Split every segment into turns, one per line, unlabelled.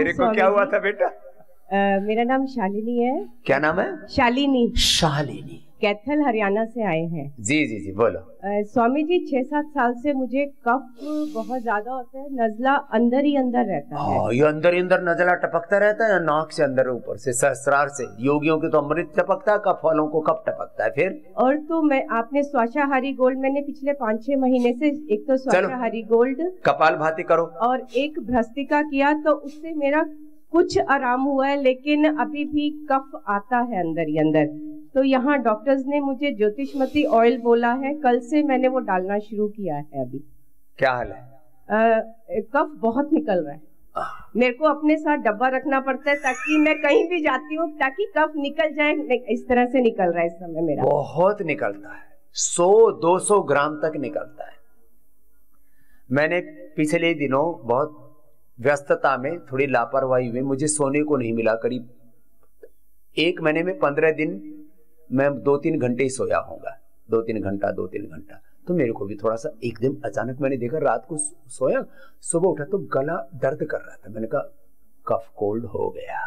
तेरे को क्या हुआ था बेटा?
मेरा नाम शालिनी है।
क्या नाम है?
शालिनी।
शालिनी
कैथल हरियाणा से आए हैं।
जी जी जी बोलो।
स्वामी जी 6-7 साल से मुझे कफ बहुत ज्यादा होता है, नजला अंदर ही अंदर रहता है।
ये अंदर ही अंदर नजला टपकता रहता है, नाक से अंदर ऊपर से सहस्रार से। योगियों के तो अमृत टपकता है, कफ वालों को कब टपकता है फिर?
और तो मैं आपने स्वाशाहारी गोल्ड मैंने पिछले 5-6 महीने से एक तो स्वाशाहारी गोल्ड
कपालभाति करो
और एक भ्रस्तिका किया, तो उससे मेरा कुछ आराम हुआ है, लेकिन अभी भी कफ आता है अंदर ही अंदर। तो यहाँ डॉक्टर्स ने मुझे ज्योतिषमती ऑयल बोला है, कल से मैंने वो डालना शुरू किया है। अभी क्या हाल है? कफ बहुत निकल रहा है। मेरे को अपने साथ डब्बा रखना पड़ता है ताकि मैं कहीं भी जाती हूँ ताकि कफ निकल जाए। इस तरह से निकल रहा है इस समय मेरा। बहुत निकलता है, 100-200 ग्राम तक निकलता है। मैंने पिछले दिनों बहुत व्यस्तता में थोड़ी लापरवाही हुई, मुझे सोने को नहीं मिला। करीब 1 महीने में 15 दिन मैं 2-3 घंटे ही सोया होगा, 2-3 घंटा। तो मेरे को भी थोड़ा सा एकदम अचानक मैंने देखा, रात को सोया, सुबह उठा तो गला दर्द कर रहा था। मैंने कहा कफ कोल्ड हो गया।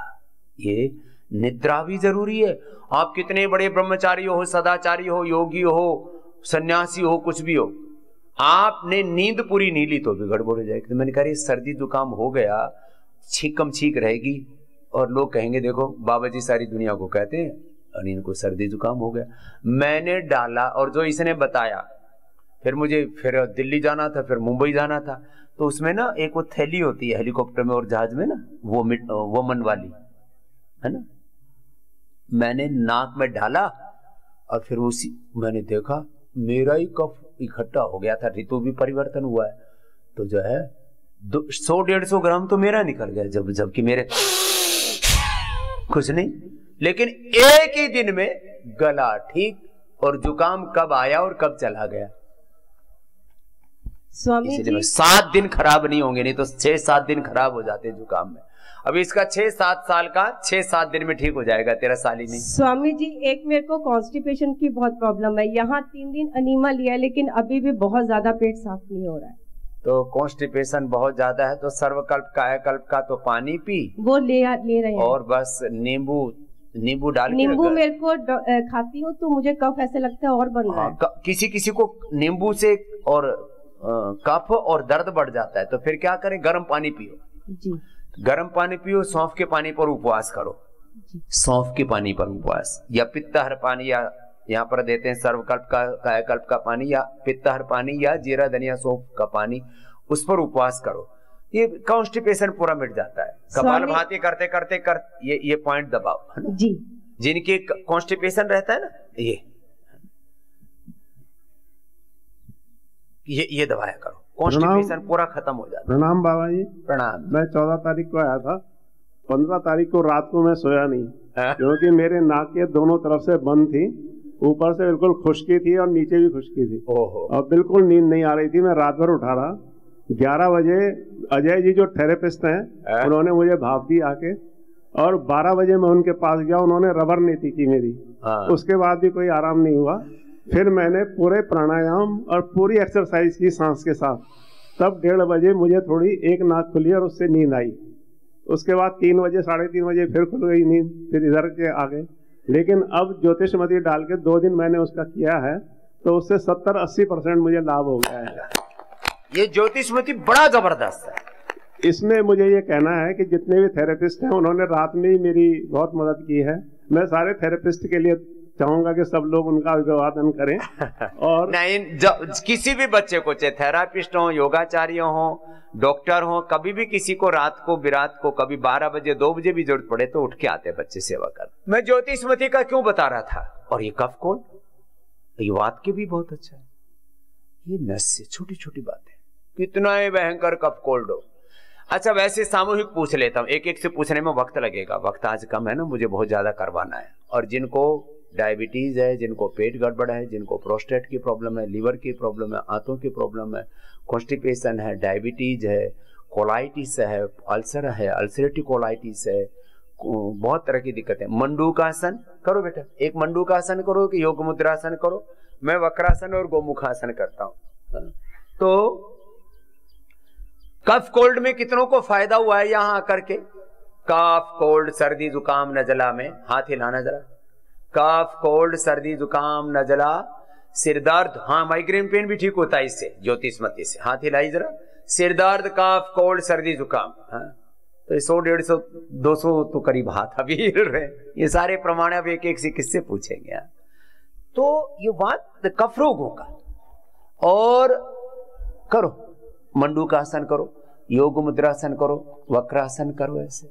ये निद्रा भी जरूरी है। आप कितने बड़े ब्रह्मचारी हो, सदाचारी हो, योगी हो, सन्यासी हो, कुछ भी हो, आपने नींद पूरी नहीं ली तो भी गड़बड़ हो जाएगी। तो मैंने कहा सर्दी जुकाम हो गया, छींकम छींक रहेगी और लोग कहेंगे देखो बाबा जी सारी दुनिया को कहते हैं और इनको सर्दी जुकाम हो गया। मैंने डाला और जो इसने बताया, फिर मुझे फिर दिल्ली जाना था, फिर मुंबई जाना था। तो उसमें ना एक वो थैली होती है हेलीकॉप्टर में और जहाज में ना, वो वोमन वाली है ना, मैंने नाक में डाला और फिर उसी मैंने देखा मेरा ही कफ इकट्ठा हो गया था। ऋतु भी परिवर्तन हुआ है, तो जो है 100-150 ग्राम तो मेरा निकल गया, जबकि मेरे कुछ नहीं। लेकिन एक ही दिन में गला ठीक, और जुकाम कब आया और कब चला गया। स्वामी जी 7 दिन खराब नहीं होंगे, नहीं तो 6-7 दिन खराब हो जाते हैं जुकाम में। अभी इसका 6-7 साल का 6-7 दिन में ठीक हो जाएगा तेरा सालिनी। स्वामी जी एक मेरे को कॉन्स्टिपेशन की बहुत प्रॉब्लम है। यहाँ 3 दिन अनीमा लिया लेकिन अभी भी बहुत ज्यादा पेट साफ नहीं हो रहा है। तो कॉन्स्टिपेशन बहुत ज्यादा है तो सर्वकल्प कायाकल्प का तो पानी पी, वो ले रहे हैं, और बस नींबू डाल के। नींबू मेरे को खाती हूँ तो मुझे कफ ऐसे लगता है और बन रहा है। किसी को नींबू से और कफ और दर्द बढ़ जाता है, तो फिर क्या करें, गर्म पानी पियो जी। गर्म पानी पियो, सौंफ के पानी पर उपवास करो, सौंफ के पानी पर उपवास, या पित्तहर पानी, या यहाँ पर देते हैं सर्वकल्प का कायाकल्प का पानी, या पित्तहर पानी, या जीरा धनिया सौंफ का पानी, उस पर उपवास करो। ये कॉन्स्टिपेशन पूरा मिट जाता है। कपालभाति करते करते ये पॉइंट दबाओ है ना जी। जिनके कॉन्स्टिपेशन रहता है ना, ये दबाया करो, कॉन्स्टिपेशन पूरा खत्म हो जाता है।
प्रणाम बाबा जी।
प्रणाम।
मैं 14 तारीख को आया था, 15 तारीख को रात को मैं सोया नहीं, क्योंकि मेरे नाक के दोनों तरफ से बंद थी, ऊपर से बिल्कुल खुश्की थी और नीचे भी खुश्की थी। ओहो। और बिल्कुल नींद नहीं आ रही थी। मैं रात भर उठा रहा। 11 बजे अजय जी जो थेरेपिस्ट हैं उन्होंने मुझे भाप दी आके, और 12 बजे मैं उनके पास गया, उन्होंने रबर नीति की मेरी। उसके बाद भी कोई आराम नहीं हुआ। फिर मैंने पूरे प्राणायाम और पूरी एक्सरसाइज की सांस के साथ, तब 1:30 बजे मुझे थोड़ी एक नाक खुली और उससे नींद आई। उसके बाद 3 बजे 3:30 बजे फिर खुल गई नींद, फिर इधर के आ गए। लेकिन अब ज्योतिषमती डाल के 2 दिन मैंने उसका किया है, तो उससे 70-80% मुझे लाभ हो गया है।
ये ज्योतिषमती बड़ा जबरदस्त है।
इसमें मुझे ये कहना है कि जितने भी थेरेपिस्ट हैं उन्होंने रात में ही मेरी बहुत मदद की है। मैं सारे थेरेपिस्ट के लिए चाहूंगा कि सब लोग उनका अभिवादन करें। और
नहीं, किसी भी बच्चे को, चाहे थेरापिस्ट हो, योगाचार्य हो, डॉक्टर हो, कभी भी किसी को रात को बिरात को कभी 12 बजे 2 बजे भी जरूरत पड़े तो उठ के आते बच्चे सेवा कर। मैं ज्योतिषमती का क्यों बता रहा था, और ये कफ कोल्ड, ये बात के भी बहुत अच्छा है। ये नस से छोटी छोटी बातें, कितना ही भयंकर कफ कोल्ड हो। अच्छा वैसे सामूहिक पूछ लेता हूँ, एक एक से पूछने में वक्त लगेगा, वक्त आज कम है ना, मुझे बहुत ज्यादा करवाना है। और जिनको डायबिटीज है, जिनको पेट गड़बड़ है, जिनको प्रोस्टेट की प्रॉब्लम है, लीवर की प्रॉब्लम है, आंतों की प्रॉब्लम है, कॉन्स्टिपेशन है, डायबिटीज है, कोलाइटिस है, अल्सर है, अल्सरेटिव कोलाइटिस है, बहुत तरह की दिक्कत है। मंडूकासन करो बेटा, एक मंडूकासन करो कि योग मुद्रासन करो। मैं वक्रासन और गोमुखासन करता हूँ। तो कफ कोल्ड में कितनों को फायदा हुआ है यहाँ आकर के, काफ कोल्ड सर्दी जुकाम नजला में हाथ हिलाना जरा। काफ कोल्ड सर्दी जुकाम नजला, सिर दर्द, हाँ माइग्रेन पेन भी ठीक होता है इससे, ज्योतिषमती से। हाथ हिलाई जरा। सिर दर्द, काफ कोल्ड सर्दी जुकाम, हाँ तो 100 150 200 तो करीब हाथ अभी हिल रहे। ये सारे प्रमाण अब एक एक से किससे पूछेंगे यार। तो ये बात कफ रोगों का। और करो मंडूकासन करो, योग मुद्रासन करो, वक्रासन करो, ऐसे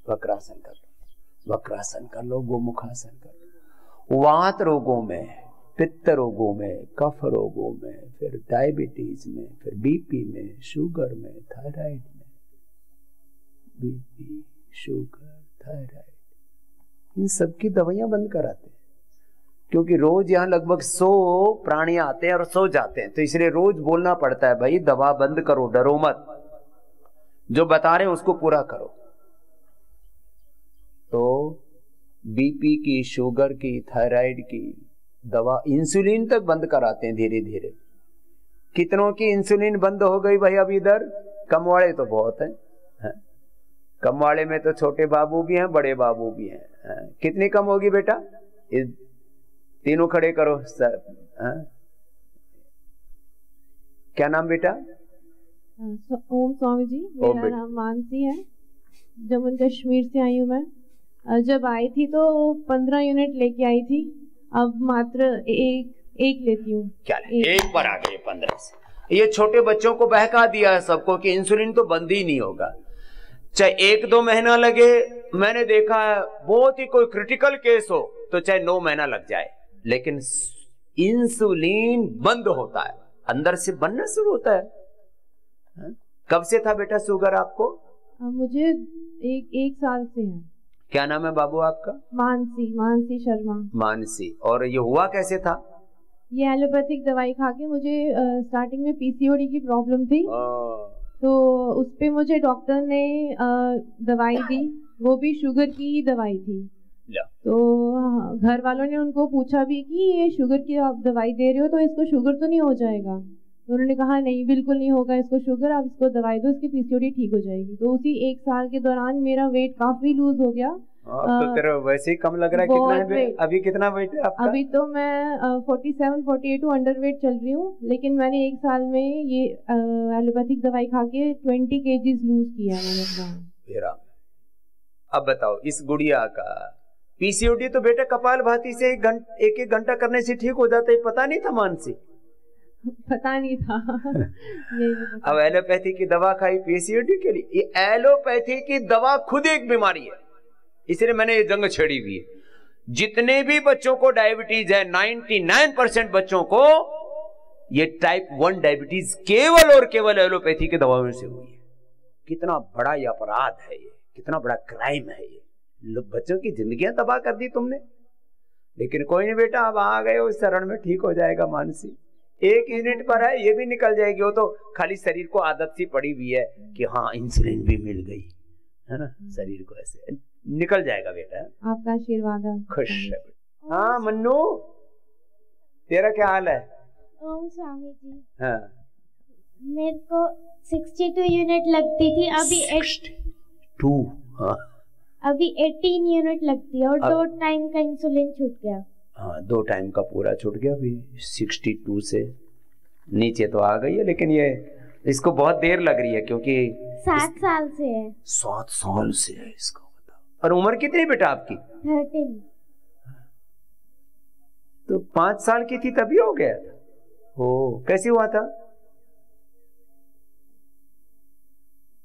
वक्रासन कर लो, वक्रासन कर लो, गोमुखासन कर लो। वात रोगों में, पित्त रोगों में, कफ रोगों में, फिर डायबिटीज में, फिर बीपी में, शुगर में, थायराइड में, बीपी, शुगर, थायराइड, इन सब की दवाइयां बंद कराते हैं। क्योंकि रोज यहाँ लगभग 100 प्राणी आते हैं और 100 जाते हैं, तो इसलिए रोज बोलना पड़ता है भाई दवा बंद करो, डरो मत, जो बता रहे हैं उसको पूरा करो। तो बीपी की, शुगर की, थायराइड की दवा, इंसुलिन तक बंद कराते हैं धीरे धीरे। कितनों की इंसुलिन बंद हो गई भाई अब इधर? कम वाले तो बहुत हैं, है? कम वाले में तो छोटे बाबू भी हैं, बड़े बाबू भी हैं, है? कितनी कम होगी बेटा? तीनों खड़े करो सर। क्या नाम बेटा?
ओम स्वामी जी। मेरा नाम मानसी है, जम्मू कश्मीर से आई हूँ मैं। जब आई थी तो 15 यूनिट लेके आई थी, अब मात्र एक लेती हूँ।
क्या एक पर आ गए 15 से? ये छोटे बच्चों को बहका दिया है सबको कि इंसुलिन तो बंद ही नहीं होगा, चाहे 1-2 महीना लगे। मैंने देखा है बहुत ही कोई क्रिटिकल केस हो तो चाहे 9 महीना लग जाए, लेकिन इंसुलिन बंद होता है, अंदर से बनना शुरू होता है। कब से था बेटा शुगर आपको?
मुझे एक साल से है।
क्या नाम है बाबू आपका?
मानसी शर्मा।
मानसी। और ये हुआ कैसे था?
ये एलोपैथिक दवाई खा के मुझे स्टार्टिंग में पीसीओडी की प्रॉब्लम थी, तो उस पे मुझे डॉक्टर ने दवाई दी, वो भी शुगर की ही दवाई थी। तो घर वालों ने उनको पूछा भी कि ये शुगर की आप दवाई दे रहे हो तो इसको शुगर तो नहीं हो जाएगा? तो उन्होंने कहा नहीं, बिल्कुल नहीं होगा इसको शुगर, आप इसको दवाई दो, इसकी पीसीओडी ठीक हो जाएगी। तो उसी 1 साल के दौरान मेरा वेट काफी लूज हो गया।
तो तेरा वैसे ही कम लग रहा है। कितना है अभी? कितना वेट है आपका?
अभी तो मैं 47-48 अंडरवेट चल रही हूँ, लेकिन मैंने 1 साल में ये एलोपैथिक दवाई खा के 20 kg लूज किया मैंने अपना।
अब बताओ इस गुड़िया का पीसीओडी तो बेटा कपालभाति से 1-1 घंटा करने से ठीक हो जाता है, पता नहीं था मानसी?
पता नहीं था।
अब एलोपैथी की दवा खाई पीसीओडी के लिए। ये एलोपैथी की दवा खुद एक बीमारी है, इसलिए मैंने ये जंग छेड़ी हुई है। जितने भी बच्चों को डायबिटीज है, 99% बच्चों को ये टाइप 1 डायबिटीज केवल और केवल एलोपैथी की दवाओं से हुई है। कितना बड़ा ये अपराध है, ये कितना बड़ा क्राइम है ये। बच्चों की जिंदगियां तबाह कर दी तुमने। लेकिन कोई नहीं बेटा, अब आ गए उस शरण में, ठीक हो जाएगा मानसी। 1 यूनिट पर है, ये भी निकल जाएगी। वो तो खाली शरीर को आदत सी पड़ी हुई है कि हाँ इंसुलिन भी मिल गई है ना, शरीर को ऐसे निकल जाएगा बेटा।
आपका आशीर्वाद है।
खुश है। हाँ मन्नू, तेरा क्या हाल है?
ओम स्वामी जी।
हाँ,
मेरे को 62 यूनिट लगती थी, अभी
62। हाँ,
अभी 18 यूनिट लगती है और 2 टाइम का इंसुलिन छूट गया।
हाँ 2 टाइम का पूरा छूट गया। अभी 62 से नीचे तो आ गई है, लेकिन ये इसको बहुत देर लग रही है क्योंकि
7 साल से है।
7 साल से है इसको। और उम्र कितनी बेटा आपकी?
13।
तो 5 साल की थी तभी हो गया था। ओ, कैसे हुआ था?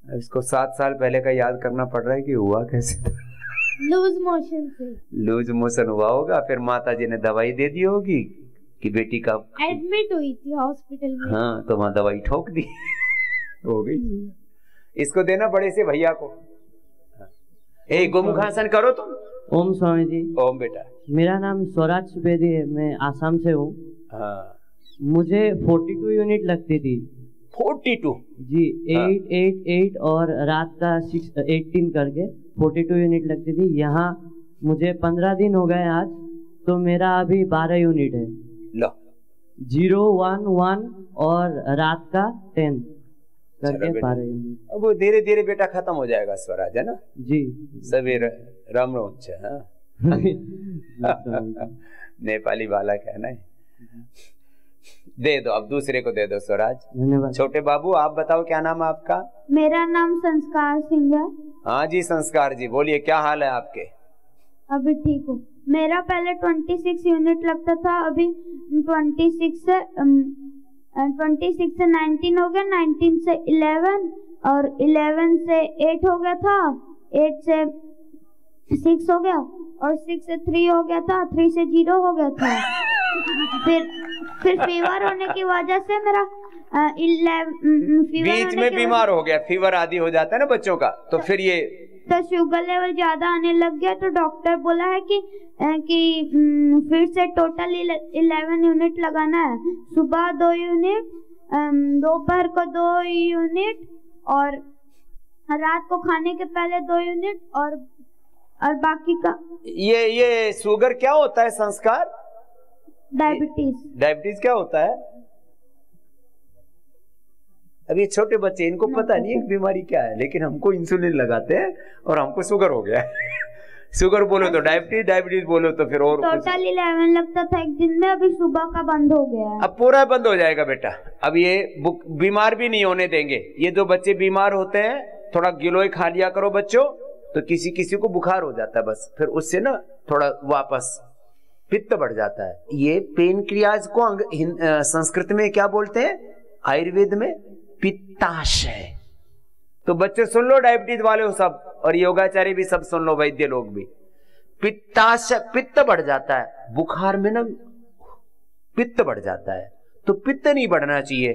इसको 7 साल पहले का याद करना पड़ रहा है कि हुआ कैसे था।
लूज मोशन से।
लूज मोशन हुआ होगा, फिर माता जी ने दवाई दे दी होगी कि बेटी का
एडमिट हुई थी हॉस्पिटल में।
हाँ, तो वहां दवाई ठोक दी हो गई। इसको देना बड़े से भैया को। गोमुखासन करो तुम।
ओम स्वामी जी।
ओम बेटा।
मेरा नाम स्वराज सुवेदी है, मैं आसाम से हूँ।
हाँ।
मुझे 42 यूनिट लगती थी।
42
जी। 8 और रात का 18 करके 42 यूनिट लगती थी। यहाँ मुझे 15 दिन हो गए आज, तो मेरा अभी 12 यूनिट है।
लो।
0, 1, 1 और रात का 10। करके 12 यूनिट।
अब वो धीरे धीरे बेटा खत्म हो जाएगा स्वराज, है ना
जी।
सभी राम नेपाली बालक है ना। दे दो, अब दूसरे को दे दो स्वराज।
धन्यवाद।
छोटे बाबू आप बताओ क्या नाम है आपका?
मेरा नाम संस्कार सिंह है।
हाँ जी संस्कार जी, बोलिए क्या हाल है आपके?
अभी ठीक हूँ। मेरा पहले 26 यूनिट लगता था, अभी 26 से 19 हो गया, 19 से 11 और 11 से 8 हो गया था, 8 से 6 हो गया और 6 से 3 हो गया था, 3 से 0 हो गया था। फिर फीवर होने की वजह से मेरा
बीच में बीमार हो गया, फीवर आदि हो जाता है ना बच्चों का, तो फिर ये
तो शुगर लेवल ज्यादा आने लग गया, तो डॉक्टर बोला है कि फिर से टोटल 11 यूनिट लगाना है। सुबह 2 यूनिट, दोपहर को 2 यूनिट और रात को खाने के पहले 2 यूनिट और बाकी का।
ये शुगर क्या होता है संस्कार?
डायबिटीज।
डायबिटीज क्या होता है? अब ये छोटे बच्चे, इनको पता नहीं है बीमारी क्या है, लेकिन हमको इंसुलिन लगाते हैं और हमको शुगर हो गया है। शुगर बोलो तो डायबिटीज, डायबिटीज बोलो तो फिर और
टोटल 11 लगता था एक दिन में, अभी सुबह का बंद हो गया है।
अब पूरा बंद हो जाएगा बेटा। अब ये बीमार भी नहीं होने देंगे। ये जो बच्चे बीमार होते हैं, थोड़ा गिलोय खा लिया करो बच्चों, तो किसी किसी को बुखार हो जाता है, बस फिर उससे ना थोड़ा वापस पित्त बढ़ जाता है। ये पेनक्रियाज को संस्कृत में क्या बोलते हैं? आयुर्वेद में पित्ताशय। तो बच्चे सुन लो, डायबिटीज वाले हो सब, और योगाचार्य भी सब सुन लो, वैद्य लोग भी। पित्ताशय, पित्त बढ़ जाता है बुखार में ना, पित्त बढ़ जाता है, तो पित्त नहीं बढ़ना चाहिए।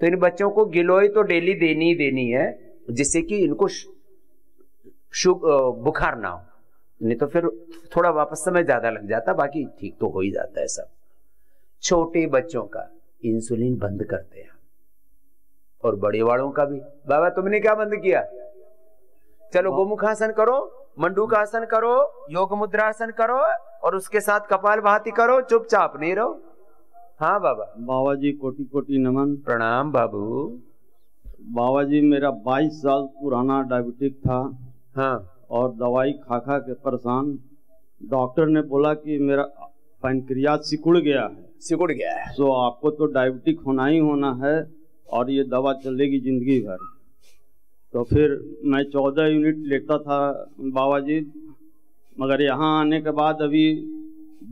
तो इन बच्चों को गिलोय तो डेली देनी है, जिससे कि इनको बुखार ना हो, नहीं तो फिर थोड़ा वापस समय ज्यादा लग जाता, बाकी ठीक तो हो ही जाता है सब। छोटे बच्चों का इंसुलिन बंद करते हैं और बड़े वालों का भी। बाबा तुमने क्या बंद किया? चलो गोमुखासन करो, मंडूकासन करो, योग मुद्रासन करो और उसके साथ कपाल भाती करो, चुपचाप नहीं रहो। हाँ बाबा।
बाबा जी कोटि कोटि नमन।
प्रणाम बाबू।
बाबा जी मेरा 22 साल पुराना डायबिटिक था।
हाँ।
और दवाई खा खा के परेशान। डॉक्टर ने बोला कि मेरा पैनक्रियाज सिकुड़ गया है। तो आपको तो डायबिटिक होना ही होना है और ये दवा चलेगी जिंदगी भर। तो फिर मैं 14 यूनिट लेता था बाबा जी, मगर यहाँ आने के बाद अभी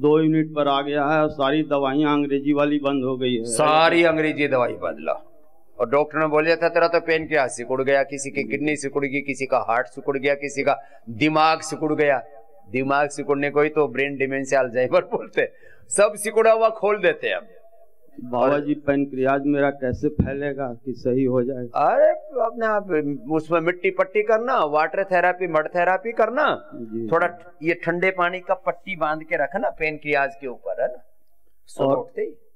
2 यूनिट पर आ गया है और सारी दवाइयाँ अंग्रेजी वाली बंद हो गई है।
सारी अंग्रेजी दवाई बदला, और डॉक्टर ने बोला था तेरा तो पेनक्रियाज सिकुड़ गया, किसी की किडनी सिकुड़ गई, किसी का हार्ट सिकुड़ गया, किसी का दिमाग सिकुड़ गया। दिमाग सिकुड़ने को ही तो ब्रेन डिमेंशिया अल्जाइमर बोलते, सब सिकुड़ा हुआ खोल देते हैं।
बाबा जी पैनक्रियाज मेरा कैसे फैलेगा कि सही हो जाए?
अरे अपने आप उसमें मिट्टी पट्टी करना, वाटर थेरापी, मड थेरापी करना, थोड़ा ये ठंडे पानी का पट्टी बांध के रखना पेनक्रियाज के ऊपर, है ना।
और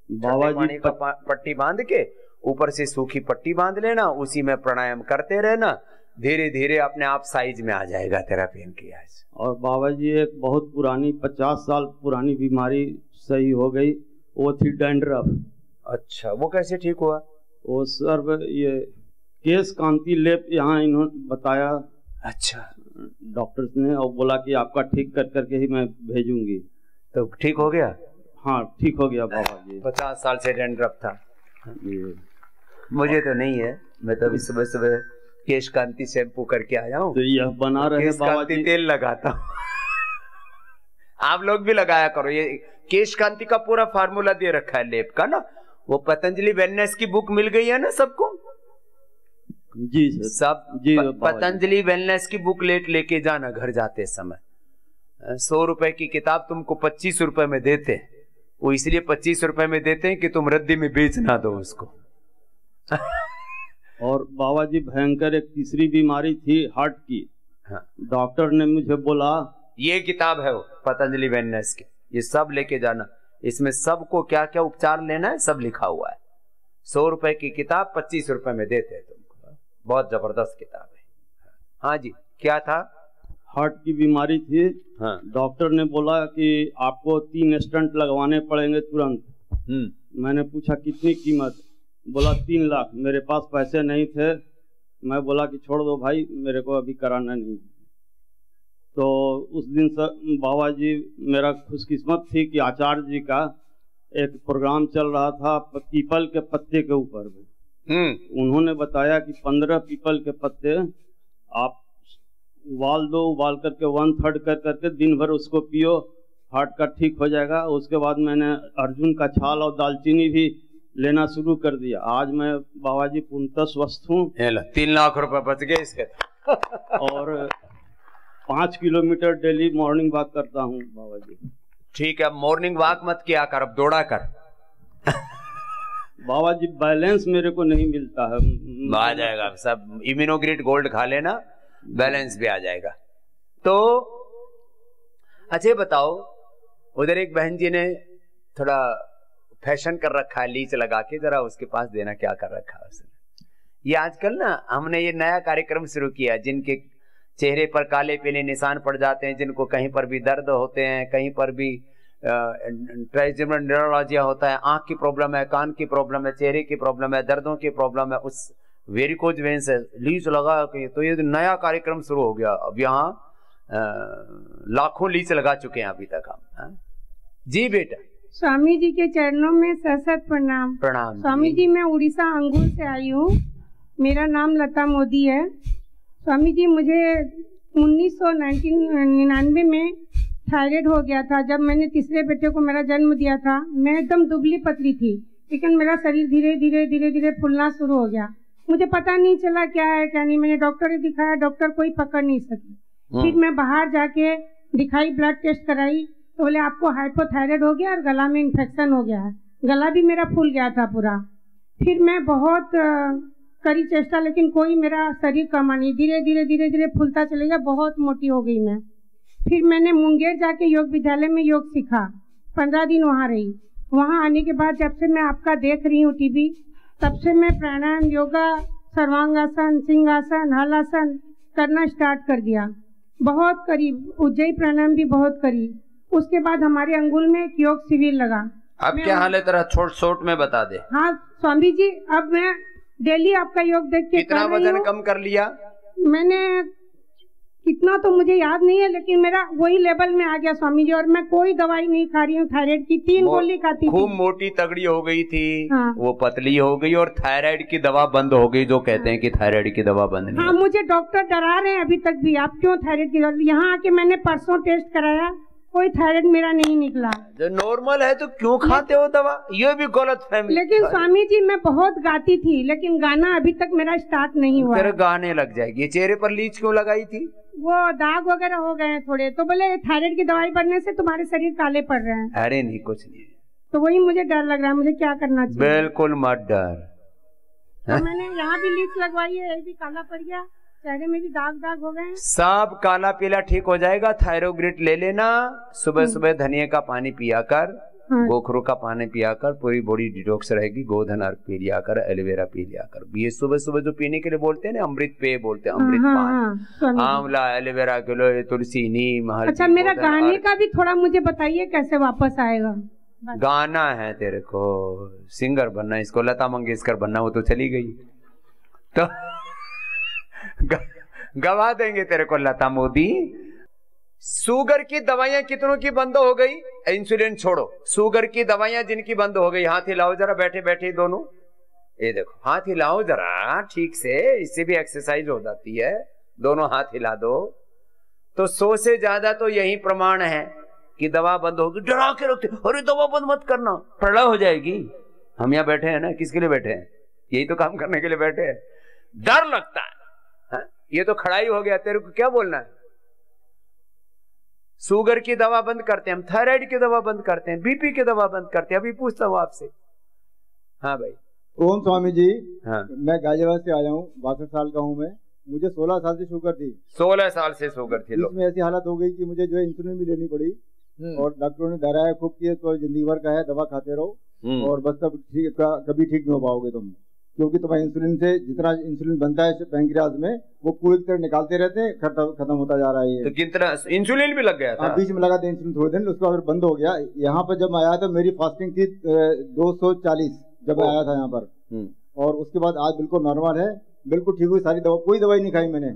बाबा जी
पट्टी बांध के ऊपर से सूखी पट्टी बांध लेना, उसी में प्राणायाम करते रहना, धीरे धीरे अपने आप साइज में आ जाएगा तेरा पेनक्रियाज।
और बाबा जी एक बहुत पुरानी 50 साल पुरानी बीमारी सही हो गई, वो थी डैंड्रफ।
अच्छा, वो कैसे ठीक हुआ?
वो सर ये केश कांति लेप यहाँ इन्होंने बताया।
अच्छा।
डॉक्टर ने, और बोला कि आपका ठीक कर करके ही मैं भेजूंगी।
तो ठीक हो गया?
हाँ ठीक हो गया बाबा जी।
50 साल से डैंड्रफ था। मुझे तो नहीं है, मैं तो अभी सुबह सुबह केश कांति शैम्पू करके आया हूँ।
तो यह बना रहे
केश कांति तेल लगाता हूँ। आप लोग भी लगाया करो। ये केश कांति का पूरा फार्मूला दे रखा है लेप का ना, वो पतंजलि वेलनेस की बुक मिल गई है ना सबको।
जी सर।
सब जी पतंजलि वेलनेस की बुकलेट लेके जाना घर जाते समय। 100 रुपए की किताब तुमको 25 रुपए में देते, वो इसलिए 25 रुपए में देते हैं कि तुम रद्दी में बेच ना दो उसको।
और बाबा जी भयंकर एक तीसरी बीमारी थी हार्ट की।
हाँ।
डॉक्टर ने मुझे बोला
ये किताब है वो पतंजलि वेलनेस की, ये सब लेके जाना, इसमें सबको क्या क्या उपचार लेना है सब लिखा हुआ है। 100 रुपए की किताब 25 रुपए में देते हैं तुमको, बहुत जबरदस्त किताब है। हाँ जी, क्या था?
हार्ट की बीमारी थी।
हाँ।
डॉक्टर ने बोला कि आपको 3 स्टंट लगवाने पड़ेंगे तुरंत। मैंने पूछा कितनी कीमत? बोला 3 लाख। मेरे पास पैसे नहीं थे, मैं बोला कि छोड़ दो भाई, मेरे को अभी कराना नहीं। तो उस दिन से बाबा जी, मेरा खुशकिस्मत थी कि आचार्य जी का एक प्रोग्राम चल रहा था पीपल के पत्ते के ऊपर में। उन्होंने बताया कि 15 पीपल के पत्ते आप उबाल दो, उबाल करके 1/3 कर करके दिन भर उसको पियो, हार्ट का ठीक हो जाएगा। उसके बाद मैंने अर्जुन का छाल और दालचीनी भी लेना शुरू कर दिया। आज मैं बाबा जी पूर्णतः स्वस्थ हूँ।
3 लाख रुपए बच गए इसके।
और 5 किलोमीटर डेली मॉर्निंग वॉक करता हूँ बाबा जी।
ठीक है, मॉर्निंग वॉक मत किया कर, अब दौड़ा कर।
बाबा जी बैलेंस मेरे को नहीं मिलता है।
आ जाएगा सब, इम्यूनोग्रिड गोल्ड खा लेना, बैलेंस भी आ जाएगा। तो अच्छा बताओ, उधर एक बहन जी ने थोड़ा फैशन कर रखा है, लीच लगा के, जरा उसके पास देना क्या कर रखा है उसने। ये आजकल ना हमने ये नया कार्यक्रम शुरू किया, जिनके चेहरे पर काले पीले निशान पड़ जाते हैं, जिनको कहीं पर भी दर्द होते हैं, कहीं पर भी ट्राइजेमिनल न्यूरोलॉजिया होता है, आंख की प्रॉब्लम है, कान की प्रॉब्लम है, चेहरे की प्रॉब्लम है, दर्दों की प्रॉब्लम है, उस वेरिकोज वेन से लीच लगा के, तो ये नया कार्यक्रम शुरू हो गया। अब यहाँ लाखों लीच लगा चुके हैं अभी तक हम। जी बेटा।
स्वामी जी के चरणों में सशत प्रणाम।
प्रणाम
स्वामी जी, मैं उड़ीसा अंगूर से आई हूँ। मेरा नाम लता मोदी है। स्वामी जी, मुझे 1999 में थायराइड हो गया था। जब मैंने तीसरे बेटे को मेरा जन्म दिया था, मैं एकदम दुबली पतली थी, लेकिन मेरा शरीर धीरे धीरे धीरे धीरे फूलना शुरू हो गया। मुझे पता नहीं चला क्या है क्या नहीं। मैंने डॉक्टर को दिखाया, डॉक्टर कोई पकड़ नहीं सकी। फिर मैं बाहर जाके दिखाई, ब्लड टेस्ट कराई, तो बोले आपको हाइपोथायराइड हो गया और गला में इन्फेक्शन हो गया है। गला भी मेरा फूल गया था पूरा। फिर मैं बहुत करी चेष्टा, लेकिन कोई मेरा शरीर कमा नहीं। धीरे धीरे धीरे धीरे फूलता चलेगा, बहुत मोटी हो गई मैं। फिर मैंने मुंगेर जाके योग विद्यालय में योग सीखा, 15 दिन वहाँ रही। वहाँ आने के बाद जब से मैं आपका देख रही हूँ टीवी, तब से मैं प्राणायाम, योगा, सर्वांगासन, सिंहासन, हलासन करना स्टार्ट कर दिया। बहुत करीब उज्जई प्राणायाम भी बहुत करीब। उसके बाद हमारे अंगुल में एक योग शिविर लगा।
अब क्या हाल है तेरा, छोट में बता दे।
हाँ स्वामी जी, अब मैं डेली आपका योग देख के
कितना वजन कम कर लिया?
मैंने कितना तो मुझे याद नहीं है, लेकिन मेरा वही लेवल में आ गया स्वामी जी। और मैं कोई दवाई नहीं खा रही हूँ थायराइड की। 3 गोली खाती थी।
खूब मोटी तगड़ी हो गई थी। हाँ। वो पतली हो गई और थायराइड की दवा बंद हो गई। जो कहते हैं कि थायराइड की दवा बंद नहीं।
हाँ, मुझे डॉक्टर डरा रहे हैं अभी तक भी, आप क्यों थायराइड की दवा। यहाँ आके मैंने परसों टेस्ट कराया, कोई थायराइड मेरा नहीं निकला।
जो नॉर्मल है तो क्यों खाते हो दवा? ये भी गलत फहमी।
लेकिन स्वामी जी, मैं बहुत गाती थी, लेकिन गाना अभी तक मेरा स्टार्ट नहीं हुआ।
तेरे गाने लग जाएगी। चेहरे पर लीच क्यों लगाई थी?
वो दाग वगैरह हो गए हैं थोड़े, तो बोले थायराइड की दवाई बनने से तुम्हारे शरीर काले पड़ रहे हैं।
अरे नहीं, कुछ नहीं।
तो वही मुझे डर लग रहा है, मुझे क्या करना चाहिए?
बिल्कुल मत डर।
तो मैंने यहाँ भी लीच लगवाई है, ये भी काला पड़ गया, चेहरे में भी दाग हो गए।
सब काला पीला ठीक हो जाएगा। थायरोग्रिट ले लेना, सुबह सुबह धनिया का पानी पिया कर, गोखरू का पानी पिया कर, पूरी बॉडी डिटॉक्स रहेगी। गोधन अर्क पी लिया कर, एलोवेरा पी लिया कर। ये सुबह सुबह जो पीने के लिए बोलते हैं ना, अमृत पेय बोलते हैं, अमृत पान, आंवला, एलोवेरा किलो, तुलसी, नीम, हल्दी।
अच्छा, मेरा गाने का भी थोड़ा मुझे बताइए, कैसे वापस आएगा?
गाना है तेरे को, सिंगर बनना, इसको लता मंगेशकर बनना, वो तो चली गई। तो गवा देंगे तेरे को लता मोदी। शुगर की दवाइयां कितनों की बंद हो गई? इंसुलिन छोड़ो, शुगर की दवाइयां जिनकी बंद हो गई, हाथ हिलाओ जरा, बैठे बैठे दोनों। ये देखो, हाथ हिलाओ जरा ठीक से, इससे भी एक्सरसाइज हो जाती है। दोनों हाथ हिला दो। तो 100 से ज्यादा तो यही प्रमाण है कि दवा बंद होगी। डरा के रखते, अरे दवा बंद मत करना, प्रलय हो जाएगी। हम यहाँ बैठे हैं ना, किसके लिए बैठे हैं? यही तो काम करने के लिए बैठे हैं। डर लगता है। ये तो खड़ाई हो गया, तेरे को क्या बोलना है? शुगर की दवा बंद करते हैं हम, थायराइड की दवा बंद करते हैं, बीपी की दवा बंद करते हैं। अभी पूछता हूँ आपसे। हाँ भाई।
ओम स्वामी जी।
हाँ।
मैं गाजियाबाद से आया हूँ, 62 साल का हूँ मैं। मुझे 16 साल से शुगर थी।
16 साल से शुगर थी।
इसमें ऐसी हालत हो गई कि मुझे जो है इंसुलिन भी लेनी पड़ी, और डॉक्टरों ने डराया खूब कि तो जिंदगी भर का है, दवा खाते रहो और बस तब कभी ठीक नहीं हो पाओगे तुम, क्योंकि तुम्हारे इंसुलिन से जितना इंसुलिन बनता है पैंक्रियाज में, वो कुएं की तरह निकालते रहते हैं, खत्म होता जा रहा है।
तो कितना इंसुलिन भी लग गया था?
बीच में लगा था इंसुलिन थोड़े दिन, उसके बाद बंद हो गया। यहाँ पर जब आया था मेरी फास्टिंग थी 240 जब आया था यहाँ पर, और उसके बाद आज बिल्कुल नॉर्मल है। बिल्कुल ठीक हुई, सारी दवा, कोई दवाई नहीं खाई मैंने।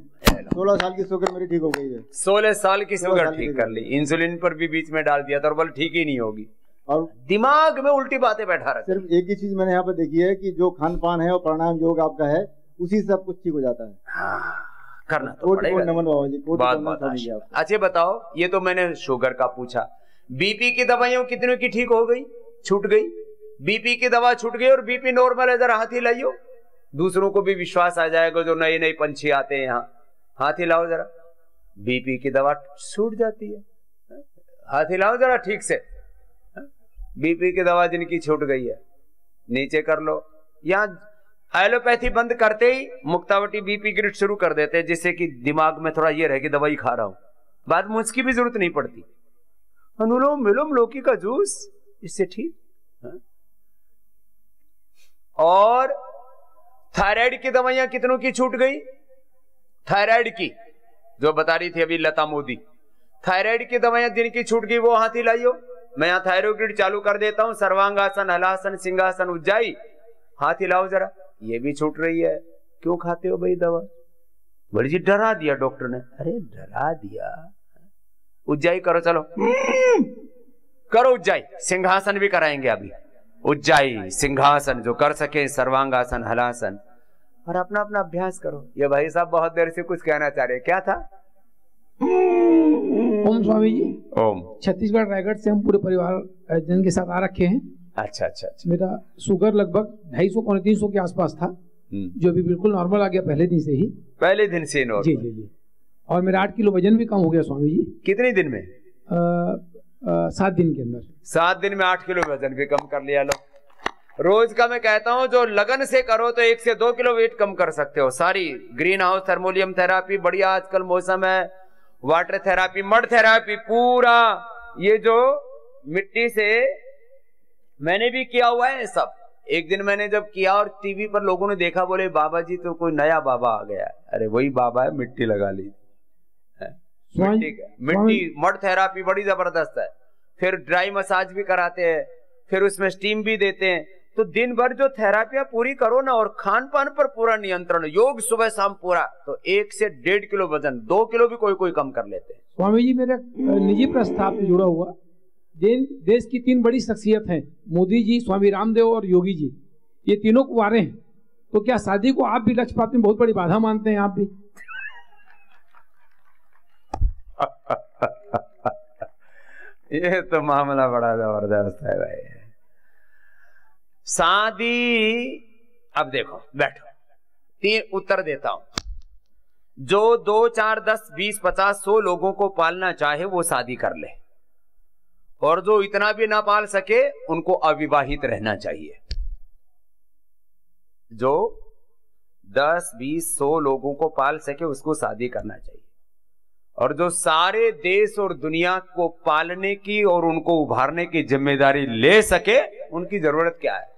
16 साल की शुगर मेरी ठीक हो गई है।
16 साल की शुगर ठीक कर ली, इंसुलिन पर भी बीच में डाल दिया था और बोल ठीक ही नहीं होगी, और दिमाग में उल्टी बातें बैठा रहा।
सिर्फ एक ही चीज मैंने यहाँ पे देखी है कि जो खान पान है और प्राणायाम योग आपका है, उसी से सब कुछ ठीक हो जाता है।
हाँ, करना तो पड़ेगा।
नमन बाबा जी,
बात। अच्छा बताओ, ये तो मैंने शुगर का पूछा, बीपी की दवाइयों कितनों की ठीक हो गई, छूट गई? बीपी की दवा छूट गई और बीपी नॉर्मल है, जरा हाथ ही लाइयो, दूसरों को भी विश्वास आ जाएगा, जो नए नए पंछी आते हैं यहाँ, हाथ हिलाओ जरा, बीपी की दवा छूट जाती है, हाथ हिलाओ जरा ठीक से, बीपी की दवा जिनकी छूट गई है नीचे कर लो। यहाँ एलोपैथी बंद करते ही मुक्तावटी बीपी ग्रिड शुरू कर देते हैं, जिससे कि दिमाग में थोड़ा ये रहे कि दवाई खा रहा हूं, बाद में उसकी भी जरूरत नहीं पड़ती। अनुलोम विलोम लौकी का जूस, इससे ठीक। और थायराइड की दवाइयां कितनों की छूट गई? थायराइड की जो बता रही थी अभी लता मोदी, थायराइड की दवाइयां जिनकी छूट गई वो हाथ हिलाइयो। मैं यहाँ थायरोग्रिड चालू कर देता हूं, सर्वांगासन, हलासन, सिंहासन, उज्जाई, हाथ हिलाओ जरा, ये भी छूट रही है। क्यों खाते हो भाई दवा? बड़ी जी डरा दिया डॉक्टर ने। अरे डरा दिया, उज्जाई करो, चलो करो उज्जाई, सिंहासन भी कराएंगे अभी, उज्जाई सिंहासन जो कर सके, सर्वांगासन, हलासन, और अपना अपना अभ्यास करो। ये भाई साहब बहुत देर से कुछ कहना चाह रहे, क्या था?
ओम स्वामी जी।
ओम।
छत्तीसगढ़ रायगढ़ से हम पूरे परिवार जन के साथ आ रखे हैं।
अच्छा अच्छा अच्छा।
मेरा शुगर लगभग 250-300 के आसपास था, जो अभी बिल्कुल नॉर्मल आ गया पहले दिन से ही।
पहले दिन से नॉर्मल?
जी जी जी। और मेरा 8 किलो वजन भी कम हो गया स्वामी जी।
कितने दिन में?
7 दिन के अंदर।
7 दिन में 8 किलो वजन भी कम कर लिया। लो, रोज का मैं कहता हूं जो लगन से करो तो 1 से 2 किलो वेट कम कर सकते हो। सारी ग्रीन हाउस थर्मोलियम थेरापी, बढ़िया आजकल मौसम है, वाटर थेरापी, मड थेरापी, पूरा ये जो मिट्टी से मैंने भी किया हुआ है सब। एक दिन मैंने जब किया और टीवी पर लोगों ने देखा, बोले बाबा जी तो कोई नया बाबा आ गया। अरे वही बाबा है, मिट्टी लगा ली, मिट्टी मड थेरापी बड़ी जबरदस्त है। फिर ड्राई मसाज भी कराते हैं, फिर उसमें स्टीम भी देते हैं। तो दिन भर जो थेरापियां पूरी करो ना, और खान पान पर पूरा नियंत्रण, योग सुबह शाम पूरा, तो 1 से 1.5 किलो वजन, 2 किलो भी कोई कोई कम कर लेते हैं।
स्वामी जी, मेरा निजी प्रस्ताव से जुड़ा हुआ, देश की 3 बड़ी शख्सियत हैं, मोदी जी, स्वामी रामदेव और योगी जी, ये तीनों कुंवारे हैं, तो क्या शादी को आप भी लक्ष्यपात में बहुत बड़ी बाधा मानते हैं? आप भी?
ये तो मामला बड़ा जबरदस्त है भाई। शादी, अब देखो, बैठो, 3 उत्तर देता हूं। जो 2, 4, 10, 20, 50, 100 लोगों को पालना चाहे वो शादी कर ले, और जो इतना भी ना पाल सके उनको अविवाहित रहना चाहिए। जो 10, 20, 100 लोगों को पाल सके उसको शादी करना चाहिए, और जो सारे देश और दुनिया को पालने की और उनको उभारने की जिम्मेदारी ले सके, उनकी जरूरत क्या है?